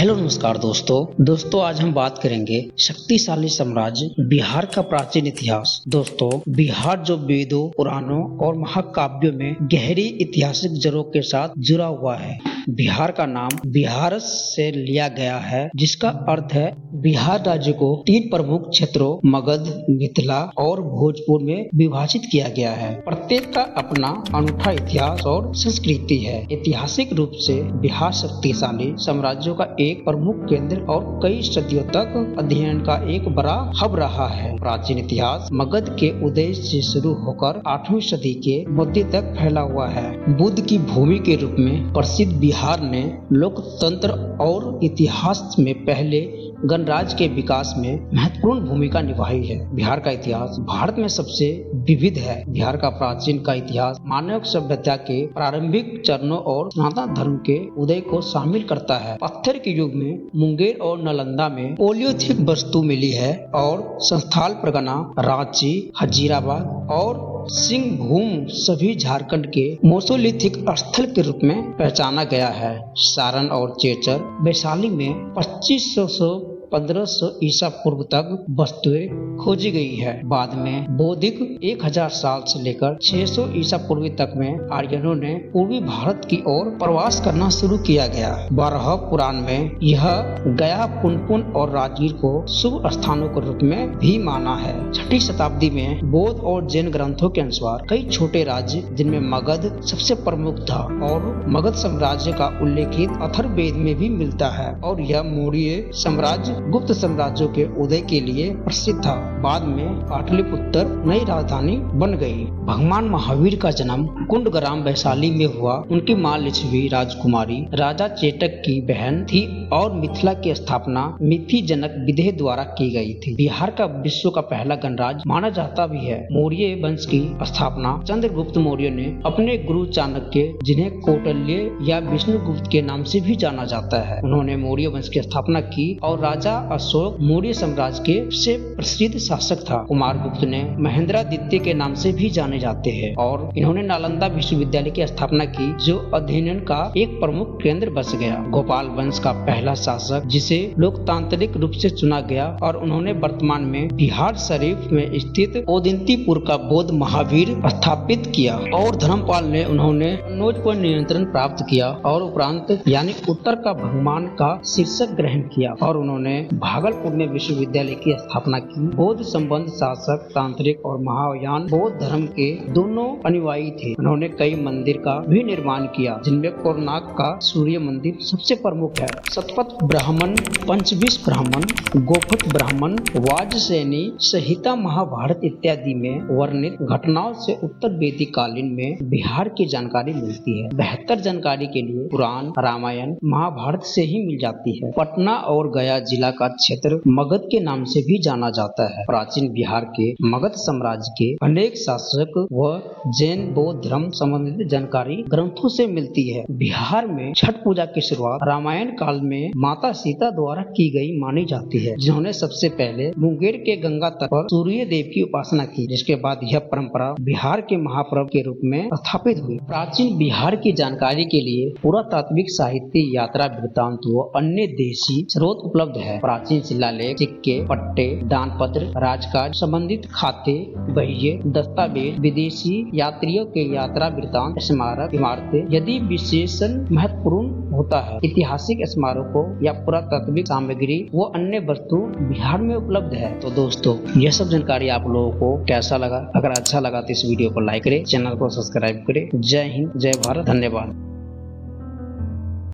Hello नमस्कार दोस्तों आज हम बात करेंगे शक्तिशाली साम्राज्य बिहार का प्राचीन इतिहास। दोस्तों बिहार जो वेदों, पुराणों और महाकाव्यों में गहरी ऐतिहासिक जड़ों के साथ जुड़ा हुआ है। बिहार का नाम बिहारस से लिया गया है, जिसका अर्थ है बिहार राज्य को 3 प्रमुख क्षेत्रों मगध, मिथिला और भोजपुर में विभाजित किया गया है। प्रत्येक का अपना अनूठा इतिहास और संस्कृति है। ऐतिहासिक रूप से बिहार शक्तिशाली साम्राज्यों का एक प्रमुख केंद्र और कई सदियों तक अध्ययन का एक बड़ा हब रहा है। प्राचीन इतिहास मगध के उदय से शुरू होकर 8वीं सदी के मध्य तक फैला हुआ है। बुद्ध की भूमि के रूप में प्रसिद्ध बिहार ने लोकतंत्र और इतिहास में पहले गणराज्य के विकास में महत्वपूर्ण भूमिका निभाई है। बिहार का इतिहास भारत में सबसे विविध है। बिहार का प्राचीन का इतिहास मानव सभ्यता के प्रारंभिक चरणों और सनातन धर्म के उदय को शामिल करता है। पत्थर के युग में मुंगेर और नालंदा में ओलियोथिक वस्तु मिली है और संस्थाल परगना, रांची, हजीराबाद और सिंहभूम सभी झारखंड के मोसोलिथिक स्थल के रूप में पहचाना गया है। सारण और चेचर वैशाली में 2500 से 1500 ईसा पूर्व तक वस्तुएं खोजी गई है। बाद में बौद्धिक 1000 साल से लेकर 600 ईसा पूर्व तक में आर्यनों ने पूर्वी भारत की ओर प्रवास करना शुरू किया गया। 12 पुराण में यह गया, पुनपुन और राजगीर को शुभ स्थानों के रूप में भी माना है। 6ठी शताब्दी में बौद्ध और जैन ग्रंथों के अनुसार कई छोटे राज्य, जिनमें मगध सबसे प्रमुख था और मगध साम्राज्य का उल्लेखित अथर्ववेद में भी मिलता है और यह मौर्य साम्राज्य गुप्त साम्राज्यों के उदय के लिए प्रसिद्ध था। बाद में पाटलिपुत्र नई राजधानी बन गई। भगवान महावीर का जन्म कुंडग्राम वैशाली में हुआ। उनकी मां लिच्छवी राजकुमारी राजा चेतक की बहन थी और मिथिला की स्थापना मिथि जनक विदेह द्वारा की गई थी। बिहार का विश्व का पहला गणराज्य माना जाता भी है। मौर्य वंश की स्थापना चंद्रगुप्त मौर्य ने अपने गुरु चाणक्य, जिन्हें कौटिल्य या विष्णुगुप्त के नाम से भी जाना जाता है, उन्होंने मौर्य वंश की स्थापना की और राजा अशोक मौर्य साम्राज्य के सबसे प्रसिद्ध शासक था। कुमारगुप्त ने महेंद्रादित्य के नाम से भी जाने जाते हैं और इन्होंने नालंदा विश्वविद्यालय की स्थापना की, जो अध्ययन का एक प्रमुख केंद्र बस गया। गोपाल वंश का पहला शासक, जिसे लोकतांत्रिक रूप से चुना गया, और उन्होंने वर्तमान में बिहार शरीफ में स्थित ओदंतीपुर का बौद्ध महावीर स्थापित किया और धर्मपाल ने उन्होंने कन्नौज पर नियंत्रण प्राप्त किया और उपरांत यानी उत्तर का भगवान का शीर्षक ग्रहण किया और उन्होंने भागलपुर में विश्वविद्यालय की स्थापना की। बौद्ध संबंध शासक तांत्रिक और महायान बौद्ध धर्म के दोनों अनुयायी थे। उन्होंने कई मंदिर का भी निर्माण किया, जिनमें कोणार्क का सूर्य मंदिर सबसे प्रमुख है। शतपथ ब्राह्मण, पंचविश ब्राह्मण, गोपथ ब्राह्मण, वाजसेनी संहिता, महाभारत इत्यादि में वर्णित घटनाओं से उत्तर वैदिक कालीन में बिहार की जानकारी मिलती है। बेहतर जानकारी के लिए पुराण, रामायण, महाभारत से ही मिल जाती है। पटना और गया जिला का क्षेत्र मगध के नाम से भी जाना जाता है। प्राचीन बिहार के मगध साम्राज्य के अनेक शासक व जैन बौद्ध धर्म संबंधित जानकारी ग्रंथों से मिलती है। बिहार में छठ पूजा की शुरुआत रामायण काल में माता सीता द्वारा की गई मानी जाती है, जिन्होंने सबसे पहले मुंगेर के गंगा तट पर सूर्य देव की उपासना की, जिसके बाद यह परंपरा बिहार के महापर्व के रूप में स्थापित हुई। प्राचीन बिहार की जानकारी के लिए पुरातात्विक साहित्य, यात्रा वृत्तांत व अन्य देशी स्रोत उपलब्ध है। प्राचीन शिलालेख, सिक्के, पट्टे, दान पत्र, राजकाज संबंधित खाते, बहिये, दस्तावेज, विदेशी यात्रियों के यात्रा वृत्तांत, स्मारक, इमारतें यदि विशेषण महत्वपूर्ण होता है। ऐतिहासिक स्मारकों या पुरातात्विक सामग्री वो अन्य वस्तु बिहार में उपलब्ध है। तो दोस्तों यह सब जानकारी आप लोगों को कैसा लगा? अगर अच्छा लगा तो इस वीडियो को लाइक करें, चैनल को सब्सक्राइब करें। जय हिंद, जय भारत, धन्यवाद।